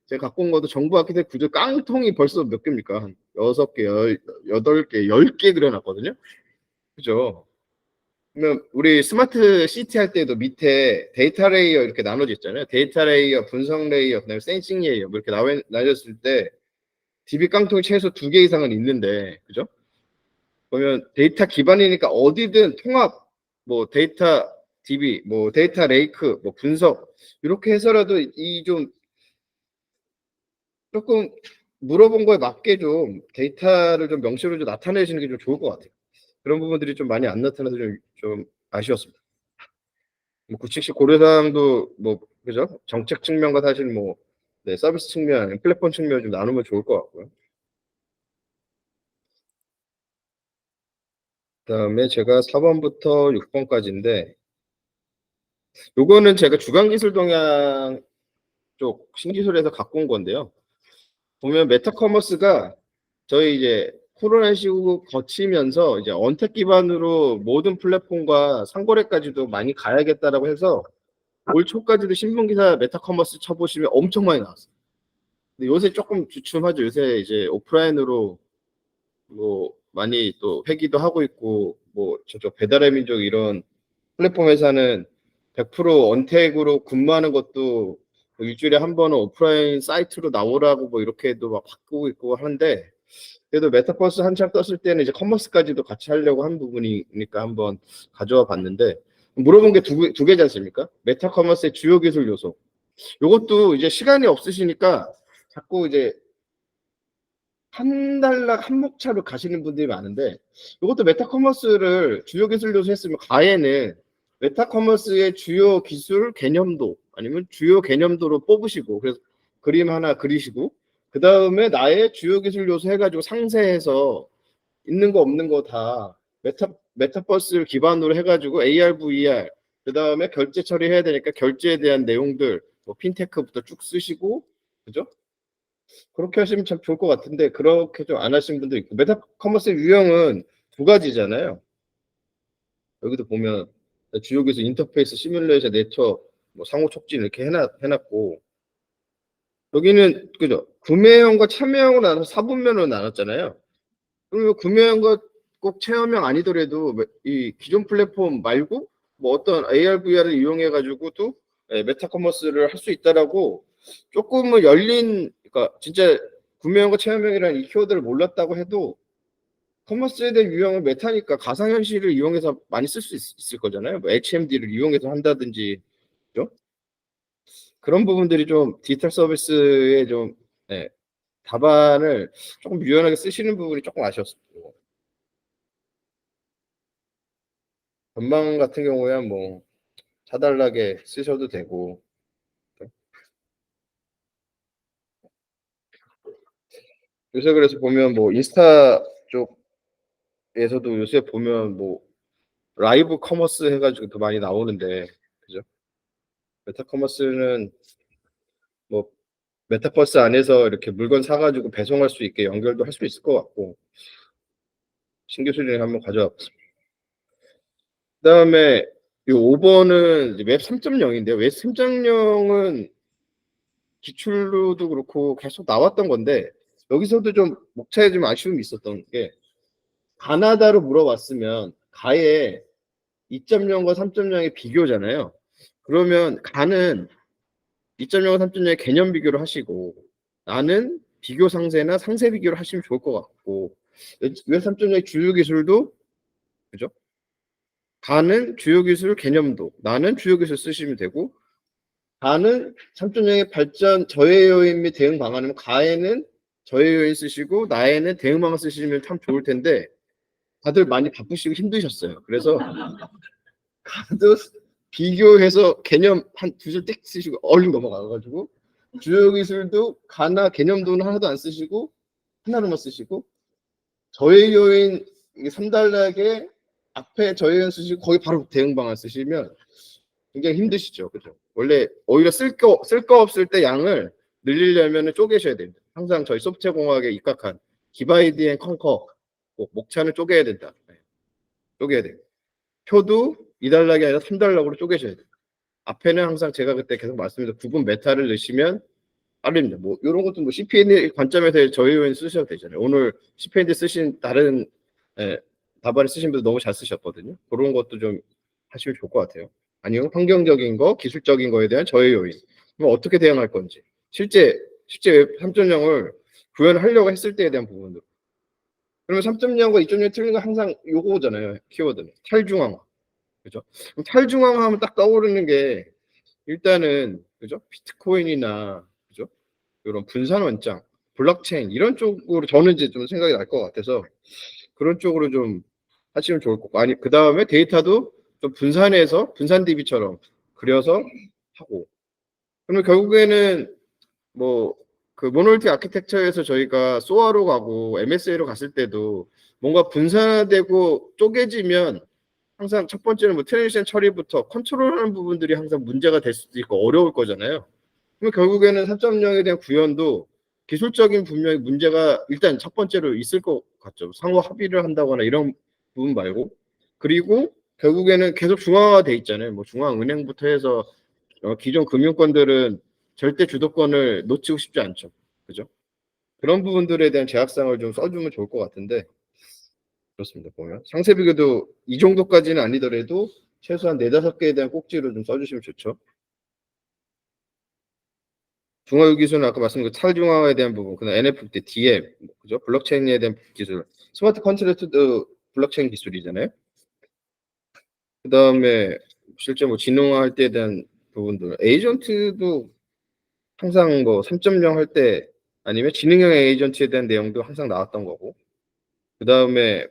제가 갖고 온 것도 정보 아키텍처 구조 깡통이 벌써 몇 개입니까? 한 6개, 8개, 10개 그려놨거든요. 그죠? 그러면 우리 스마트 시티 할 때도 밑에 데이터 레이어 이렇게 나눠져 있잖아요. 데이터 레이어, 분석 레이어, 그다음에 센싱 레이어 뭐 이렇게 나눠졌을 때 DB 깡통이 최소 2개 이상은 있는데, 그죠? 그러면 데이터 기반이니까 어디든 통합, 뭐 데이터 DB, 뭐 데이터 레이크, 뭐 분석 이렇게 해서라도 이 좀 조금 물어본 거에 맞게 좀 데이터를 좀 명시로 좀 나타내시는 게 좀 좋을 것 같아요. 그런 부분들이 좀 많이 안 나타나서 좀 아쉬웠습니다. 뭐 구칙식 고려사항도 뭐 그죠? 정책 측면과 사실 뭐 서비스 측면, 플랫폼 측면 좀 나누면 좋을 것 같고요. 그다음에 제가 4번부터 6번까지인데 요거는 제가 주간기술 동향 쪽 신기술에서 갖고 온 건데요. 보면 메타커머스가 저희 이제 코로나 시국 거치면서 이제 언택 기반으로 모든 플랫폼과 상거래까지도 많이 가야겠다라고 해서 올 초까지도 신문기사 메타커머스 쳐보시면 엄청 많이 나왔어요. 근데 요새 조금 주춤하죠. 요새 이제 오프라인으로 뭐 많이 또 회기도 하고 있고, 뭐 저쪽 배달의 민족 이런 플랫폼 회사는 100% 언택으로 근무하는 것도 뭐 일주일에 한 번은 오프라인 사이트로 나오라고 뭐 이렇게도 막 바꾸고 있고 하는데, 그래도 메타버스 한창 떴을 때는 이제 커머스까지도 같이 하려고 한 부분이니까 한번 가져와 봤는데, 물어본 게 두 개지 않습니까? 메타커머스의 주요 기술 요소. 요것도 이제 시간이 없으시니까 자꾸 이제 한 단락 한 목차로 가시는 분들이 많은데, 이것도 메타커머스를 주요 기술 요소 했으면 가에는 메타커머스의 주요 기술 개념도 아니면 주요 개념도로 뽑으시고, 그래서 그림 하나 그리시고, 그 다음에 나의 주요 기술 요소 해가지고 상세해서 있는 거 없는 거 다 메타버스를 기반으로 해가지고 AR, VR, 그 다음에 결제 처리해야 되니까 결제에 대한 내용들, 뭐 핀테크부터 쭉 쓰시고, 그죠? 그렇게 하시면 참 좋을 것 같은데, 그렇게 좀 안 하시는 분도 있고. 메타커머스 유형은 두 가지잖아요. 여기도 보면 주요 기술 인터페이스, 시뮬레이션, 네트워크, 뭐 상호 촉진 이렇게 해놨고, 여기는 그죠? 구매형과 참여형으로 나눠서 사분면으로 나눴잖아요. 그리고 구매형과 꼭 체험형 아니더라도 이 기존 플랫폼 말고 뭐 어떤 AR, VR을 이용해 가지고도 메타커머스를 할 수 있다라고 조금은 열린, 그러니까 진짜 구매형과 체험형이라는 이 키워드를 몰랐다고 해도 커머스에 대한 유형은 메타니까 가상현실을 이용해서 많이 쓸 수 있을 거잖아요. 뭐 HMD를 이용해서 한다든지, 그죠? 그런 부분들이 좀 디지털 서비스에 좀 답안을 조금 유연하게 쓰시는 부분이 조금 아쉬웠고, 전망 같은 경우야 뭐 차달라게 쓰셔도 되고. 요새 그래서 보면 뭐 인스타 쪽에서도 요새 보면 뭐 라이브 커머스 해가지고 더 많이 나오는데, 그죠? 메타커머스는 뭐 메타버스 안에서 이렇게 물건 사가지고 배송할 수 있게 연결도 할 수 있을 것 같고, 신규 수준에 한번 가져와 봤습니다. 그다음에 이 5번은 웹 3.0인데요. 웹 3.0은 기출로도 그렇고 계속 나왔던 건데, 여기서도 좀 목차에 좀 아쉬움이 있었던 게, 가나다로 물어봤으면 가의 2.0과 3.0의 비교잖아요. 그러면 가는 2.0과 3.0의 개념 비교를 하시고, 나는 비교 상세나 상세 비교를 하시면 좋을 것 같고, 왜 3.0의 주요 기술도, 그죠? 가는 주요 기술 개념도, 나는 주요 기술 쓰시면 되고, 가는 3.0의 발전 저해 요인 및 대응 방안은 가에는 저해 요인 쓰시고 나에는 대응 방안 쓰시면 참 좋을 텐데, 다들 많이 바쁘시고 힘드셨어요. 그래서 가도 비교해서 개념 한 두 줄 띡 쓰시고 얼른 넘어가가지고, 주요 기술도 가나 개념도는 하나도 안 쓰시고 하나로만 쓰시고, 저해 요인 3단락에 앞에 저해 요인 쓰시고 거기 바로 대응 방안 쓰시면 굉장히 힘드시죠. 그죠? 원래 오히려 쓸 거 없을 때 양을 늘리려면 쪼개셔야 됩니다. 항상 저희 소프트웨어 공학에 입각한 디바이드 앤 컨커, 목차는 쪼개야 된다. 쪼개야 돼요. 표도 2단락이 아니라 3단락으로 쪼개셔야 돼요. 앞에는 항상 제가 그때 계속 말씀드린 구분 메타를 넣으시면 빠릅니다. 뭐 이런 것도 뭐 CPN 관점에서 저희 의원 쓰셔도 되잖아요. 오늘 CPN 쓰신 다른 답안을 쓰신 분들 너무 잘 쓰셨거든요. 그런 것도 좀 하시면 좋을 것 같아요. 아니요, 환경적인 거, 기술적인 거에 대한 저해 요인. 그럼 어떻게 대응할 건지. 실제 웹 3.0을 구현하려고 했을 때에 대한 부분들. 그러면 3.0과 2.0 틀린 거 항상 요거잖아요. 키워드는 탈중앙화. 그죠? 그럼 탈중앙화 하면 딱 떠오르는 게, 일단은 그죠? 비트코인이나 그죠? 이런 분산 원장, 블록체인 이런 쪽으로 저는 이제 좀 생각이 날 것 같아서 그런 쪽으로 좀 하시면 좋을 것 같고, 아니 그 다음에 데이터도 좀 분산해서 분산 DB처럼 그려서 하고, 그러면 결국에는 뭐 그 모노리틱 아키텍처에서 저희가 소아로 가고 MSA로 갔을 때도 뭔가 분산되고 쪼개지면 항상 첫 번째는 뭐 트랜지션 처리부터 컨트롤하는 부분들이 항상 문제가 될 수도 있고 어려울 거잖아요. 그럼 결국에는 3.0에 대한 구현도 기술적인 분명히 문제가 일단 첫 번째로 있을 것 같죠. 상호 합의를 한다거나 이런 부분 말고. 그리고 결국에는 계속 중앙화돼 있잖아요. 뭐 중앙은행부터 해서 기존 금융권들은 절대 주도권을 놓치고 싶지 않죠. 그죠? 그런 부분들에 대한 제약상을 좀 써주면 좋을 것 같은데, 그렇습니다. 보면 상세 비교도 이 정도까지는 아니더라도 최소한 4-5개에 대한 꼭지로 좀 써주시면 좋죠. 중화유 기술은 아까 말씀드린 탈중화에 대한 부분, 그다음 NFT, DM, 그죠? 블록체인에 대한 기술, 스마트 컨트랙트도 블록체인 기술이잖아요. 그다음에 실제 뭐 진흥화할 때에 대한 부분들, 에이전트도 항상 뭐 3.0 할 때 아니면 지능형 에이전트에 대한 내용도 항상 나왔던 거고, 그다음에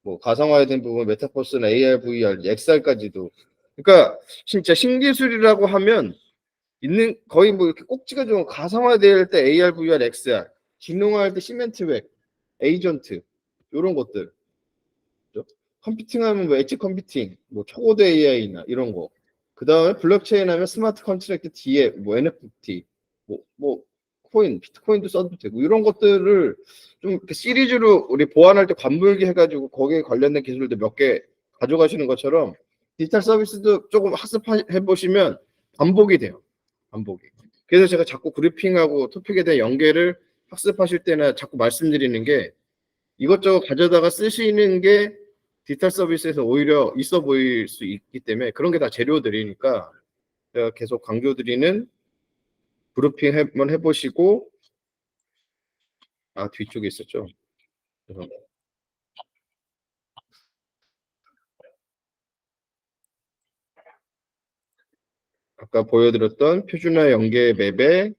뭐 가상화에 대한 부분, 메타버스나 AR, VR, XR까지도. 그러니까 진짜 신기술이라고 하면 있는 거의 뭐 이렇게 꼭지가 좀 가상화될 때 AR, VR, XR, 기능화할 때 시멘트백, 에이전트 이런 것들. 그죠? 컴퓨팅하면 뭐 엣지 컴퓨팅, 뭐 초고도 AI나 이런 거. 그 다음에 블록체인 하면 스마트 컨트랙트 뒤에 뭐 NFT, 뭐 코인, 비트코인도 써도 되고 이런 것들을 좀 이렇게 시리즈로 우리 보완할 때 관물기 해가지고 거기에 관련된 기술도 몇 개 가져가시는 것처럼 디지털 서비스도 조금 학습해 보시면 반복이 돼요. 반복이. 그래서 제가 자꾸 그리핑하고 토픽에 대한 연계를 학습하실 때나 자꾸 말씀드리는 게 이것저것 가져다가 쓰시는 게 디지털 서비스에서 오히려 있어 보일 수 있기 때문에 그런 게 다 재료들이니까 제가 계속 강조드리는 그룹핑 한번 해보시고. 아, 뒤쪽에 있었죠. 그래서 아까 보여드렸던 표준화 연계 맵에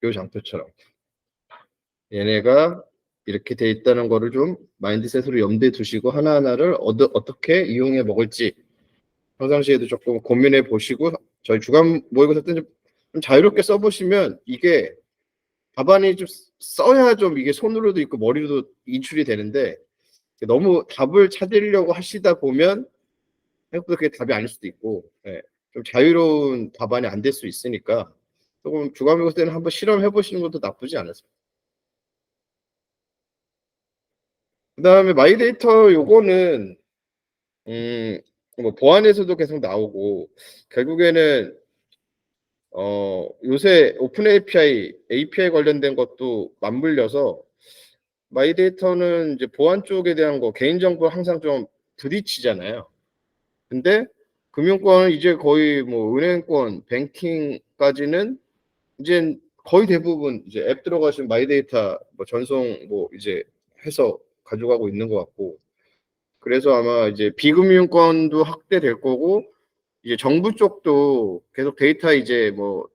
이 장표처럼 얘네가 이렇게 돼 있다는 거를 좀 마인드셋으로 염두에 두시고 하나하나를 어떻게 이용해 먹을지 평상시에도 조금 고민해 보시고 저희 주간 모의고사 때좀 자유롭게 써보시면 이게 답안이 좀 써야 좀 이게 손으로도 있고 머리로도 인출이 되는데 너무 답을 찾으려고 하시다 보면 생각보다 그게 답이 아닐 수도 있고, 예, 좀 자유로운 답안이 안 될 수 있으니까 조금 주간모의고사 때는 한번 실험해 보시는 것도 나쁘지 않았습니다. 그다음에 마이데이터 요거는 뭐 보안에서도 계속 나오고 결국에는 요새 오픈 API 관련된 것도 맞물려서 마이데이터는 이제 보안 쪽에 대한 거 개인정보 항상 좀 부딪히잖아요. 근데 금융권은 이제 거의 뭐 은행권, 뱅킹까지는 이제 거의 대부분 이제 앱 들어가시면 마이데이터 뭐 전송 뭐 이제 해서 가져가고 있는 것 같고, 그래서 아마 이제 비금융권도 확대될 거고 이제 정부 쪽도 계속 데이터 이제 뭐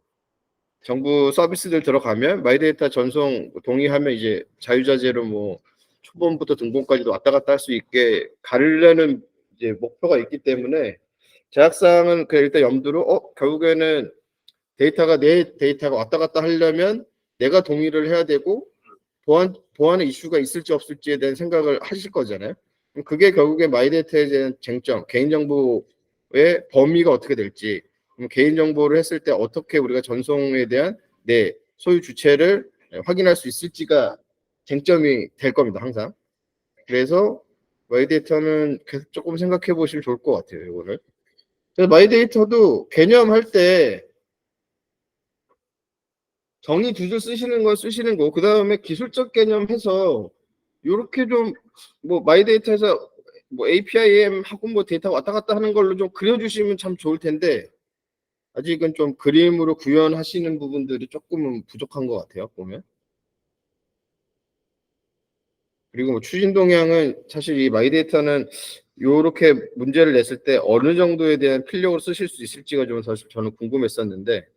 정부 서비스들 들어가면 마이데이터 전송 동의하면 이제 자유자재로 뭐 초본부터 등본까지도 왔다 갔다 할 수 있게 가르려는 이제 목표가 있기 때문에 제약사항은 그 일단 염두로 결국에는 데이터가 내 데이터가 왔다 갔다 하려면 내가 동의를 해야 되고 보안의 이슈가 있을지 없을지에 대한 생각을 하실 거잖아요. 그게 결국에 마이데이터에 대한 쟁점, 개인정보의 범위가 어떻게 될지, 개인정보를 했을 때 어떻게 우리가 전송에 대한 내 소유 주체를 확인할 수 있을지가 쟁점이 될 겁니다, 항상. 그래서 마이데이터는 계속 조금 생각해 보시면 좋을 것 같아요, 이거를. 그래서 마이데이터도 개념할 때 정의 두 줄 쓰시는 걸 쓰시는 거, 그 다음에 기술적 개념 해서 요렇게 좀 뭐 마이데이터에서 뭐 APIM 하고 뭐 데이터 왔다 갔다 하는 걸로 좀 그려주시면 참 좋을 텐데 아직은 좀 그림으로 구현하시는 부분들이 조금은 부족한 것 같아요, 보면. 그리고 뭐 추진 동향은 사실 이 마이데이터는 요렇게 문제를 냈을 때 어느 정도에 대한 필력으로 쓰실 수 있을지가 좀 사실 저는 궁금했었는데,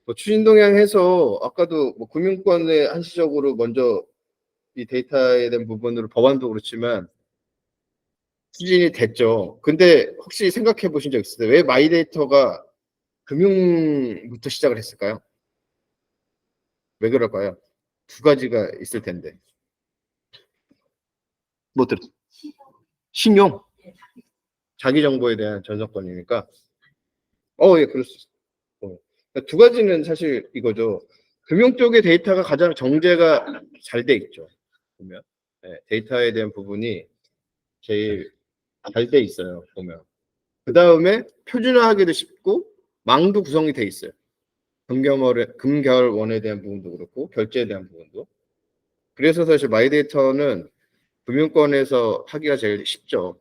뭐 추진 동향해서 아까도 뭐 금융권에 한시적으로 먼저 이 데이터에 대한 부분으로 법안도 그렇지만 추진이 됐죠. 근데 혹시 생각해 보신 적 있으세요? 왜 마이데이터가 금융부터 시작을 했을까요? 왜 그럴까요? 두 가지가 있을 텐데. 뭐 들었? 신용, 자기 정보에 대한 전서권이니까. 예, 그럴 수 있어요. 그러니까 두 가지는 사실 이거죠. 금융 쪽의 데이터가 가장 정제가 잘 돼 있죠. 보면 네, 데이터에 대한 부분이 제일 잘 돼 있어요. 보면 그 다음에 표준화하기도 쉽고 망도 구성이 돼 있어요. 금결원에 대한 부분도 그렇고 결제에 대한 부분도. 그래서 사실 마이데이터는 금융권에서 하기가 제일 쉽죠.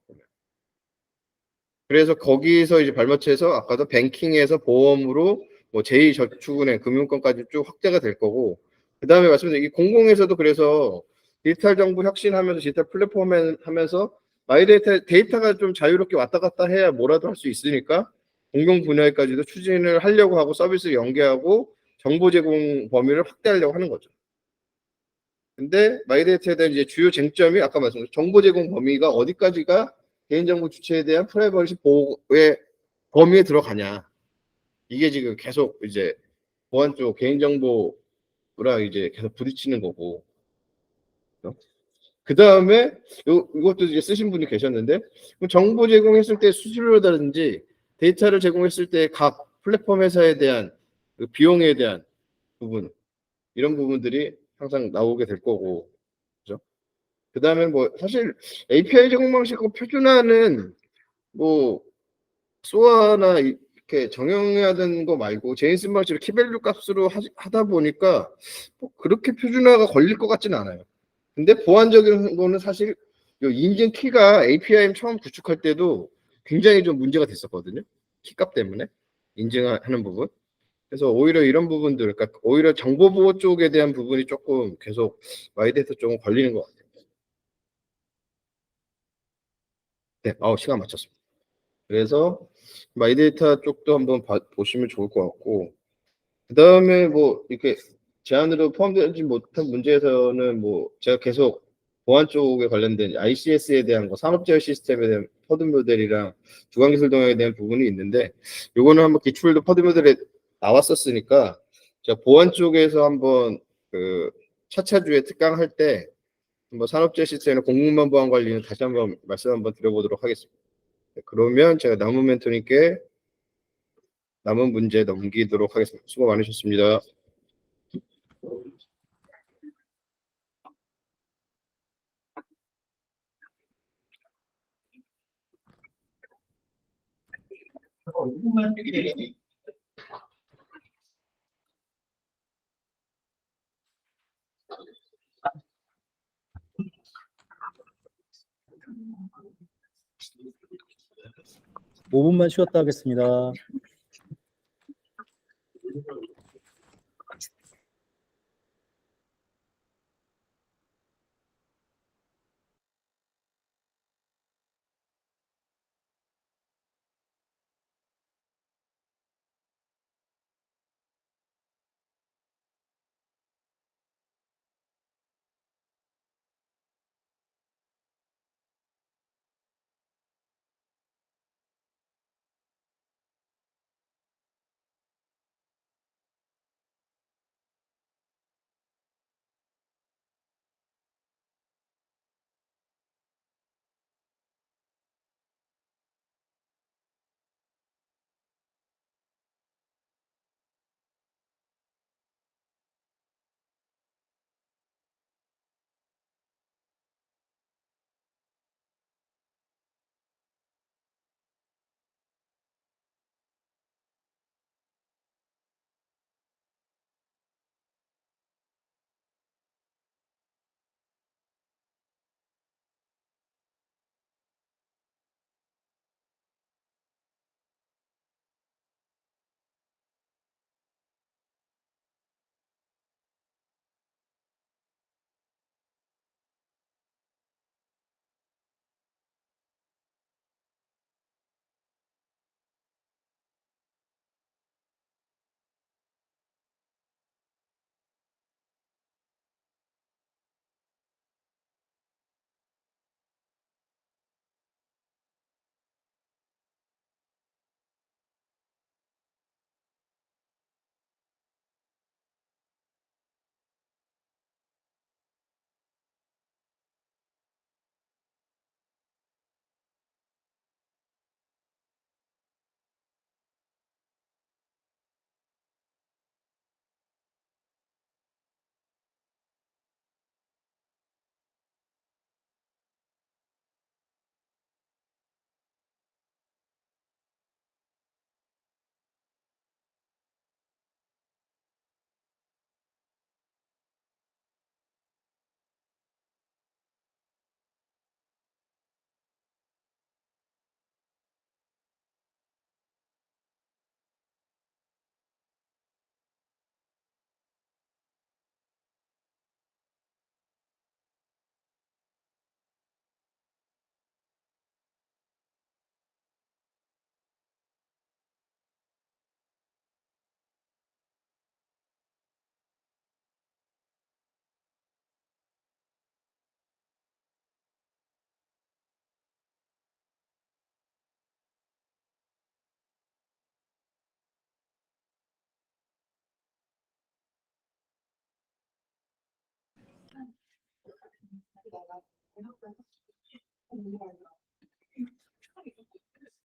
그래서 거기서 이제 발맞춰서 아까도 뱅킹에서 보험으로 뭐 제2저축은행 금융권까지 쭉 확대가 될 거고, 그 다음에 말씀드린 이 공공에서도 그래서 디지털 정부 혁신하면서 디지털 플랫폼 하면서 마이데이터 데이터가 좀 자유롭게 왔다 갔다 해야 뭐라도 할 수 있으니까 공공 분야까지도 추진을 하려고 하고 서비스 연계하고 정보 제공 범위를 확대하려고 하는 거죠. 근데 마이데이터에 대한 이제 주요 쟁점이 아까 말씀드린 정보 제공 범위가 어디까지가 개인정보 주체에 대한 프라이버시 보호의 범위에 들어가냐. 이게 지금 계속 이제 보안 쪽 개인정보랑 이제 계속 부딪히는 거고. 그 다음에 이것도 이제 쓰신 분이 계셨는데 정보 제공했을 때 수수료라든지 데이터를 제공했을 때 각 플랫폼 회사에 대한 그 비용에 대한 부분 이런 부분들이 항상 나오게 될 거고. 그죠? 그 다음에 뭐 사실 API 제공 방식하고 표준화는 뭐 소아나 이렇게 정형해야 되는 거 말고 제인슨 방식으로 키밸류 값으로 하다 보니까 뭐 그렇게 표준화가 걸릴 것 같지는 않아요. 근데 보안적인 거는 사실 요 인증 키가 API 처음 구축할 때도 굉장히 좀 문제가 됐었거든요. 키값 때문에 인증하는 부분. 그래서 오히려 이런 부분들, 그러니까 오히려 정보 보호 쪽에 대한 부분이 조금 계속 마이데이터 쪽은 걸리는 것 같아요. 네, 시간 맞췄습니다. 그래서 마이데이터 쪽도 한번 보시면 좋을 것 같고, 그 다음에 뭐 이렇게 제안으로 포함되지 못한 문제에서는 뭐 제가 계속 보안 쪽에 관련된 ICS에 대한 거, 산업제어 시스템에 대한 퍼드 모델이랑 주관기술 동향에 대한 부분이 있는데, 요거는 한번 기출도 퍼드 모델에 나왔었으니까 제가 보안 쪽에서 한번 그 차차주에 특강 할 때 한번 산업제어 시스템이나 공무만 보안 관리는 다시 한번 말씀 한번 드려보도록 하겠습니다. 네, 그러면 제가 남은 멘토님께 남은 문제 넘기도록 하겠습니다. 수고 많으셨습니다. 5분만 쉬었다 하겠습니다.